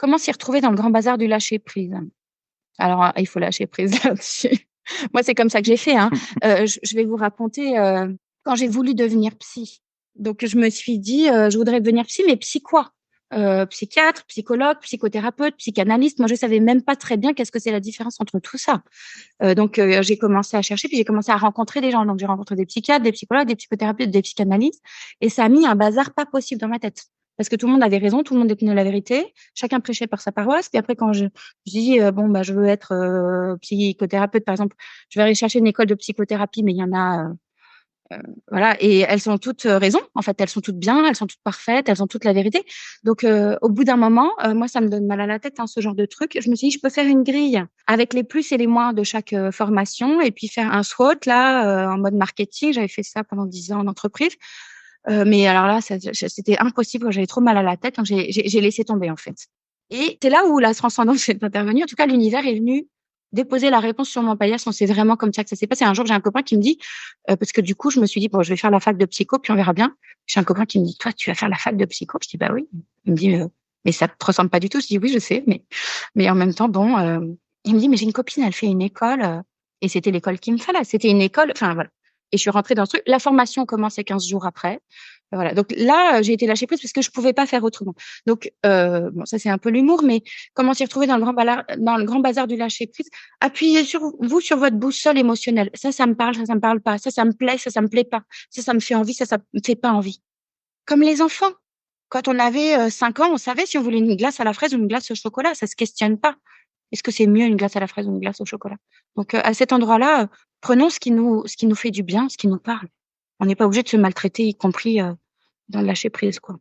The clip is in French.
Comment s'y retrouver dans le grand bazar du lâcher prise? Alors, il faut lâcher prise là-dessus. Moi, c'est comme ça que j'ai fait, hein. Je vais vous raconter, quand j'ai voulu devenir psy. Donc je me suis dit, «Je voudrais devenir psy», mais psy quoi? Psychiatre, psychologue, psychothérapeute, psychanalyste. Moi, je savais même pas très bien qu'est-ce que c'est la différence entre tout ça. Donc j'ai commencé à chercher, puis j'ai commencé à rencontrer des gens. Donc j'ai rencontré des psychiatres, des psychologues, des psychothérapeutes, des psychanalystes et ça a mis un bazar pas possible dans ma tête. Parce que tout le monde avait raison, tout le monde détenait la vérité, chacun prêchait par sa paroisse. Puis après quand je dis: «Bon, bah, je veux être, psychothérapeute», par exemple, je vais aller chercher une école de psychothérapie, mais il y en a, voilà et elles ont toutes, raison. En fait, elles sont toutes bien, elles sont toutes parfaites, elles ont toutes la vérité. Donc au bout d'un moment, moi ça me donne mal à la tête, hein, ce genre de truc. Je me suis dit: «Je peux faire une grille avec les plus et les moins de chaque, formation et puis faire un SWOT là, en mode marketing». J'avais fait ça pendant 10 ans en entreprise, mais alors là, ça c'était impossible, j'avais trop mal à la tête, donc j'ai laissé tomber, en fait et c'est là où la transcendance est intervenue. En tout cas, l'univers est venu déposer la réponse sur mon paillasse. C'est vraiment comme ça que ça s'est passé. Un jour, j'ai un copain qui me dit, parce que du coup, je me suis dit: «Bon, je vais faire la fac de psycho, puis on verra bien». J'ai un copain qui me dit: «Toi, tu vas faire la fac de psycho?» Je dis: «Bah oui». Il me dit: «Mais ça te ressemble pas du tout». Je dis: «Oui, je sais, mais en même temps, bon», il me dit: «Mais j'ai une copine, elle fait une école», et c'était l'école qu'il me fallait. C'était une école enfin voilà et je suis rentrée dans ce truc. La formation commençait 15 jours après. Voilà, donc là, j'ai été lâcher prise parce que je pouvais pas faire autrement. Donc bon, ça, c'est un peu l'humour, mais comment s'y retrouver dans le grand bazar du lâcher prise? Appuyez sur votre boussole émotionnelle. Ça me parle, ça me parle pas. Ça me plaît, ça me plaît pas. Ça me fait envie, ça me fait pas envie. Comme les enfants. Quand on avait, 5 ans, on savait si on voulait une glace à la fraise ou une glace au chocolat. Ça se questionne pas. Est-ce que c'est mieux une glace à la fraise ou une glace au chocolat? Donc à cet endroit-là, prenons ce qui nous fait du bien, ce qui nous parle. On n'est pas obligé de se maltraiter, y compris, dans le lâcher prise, quoi.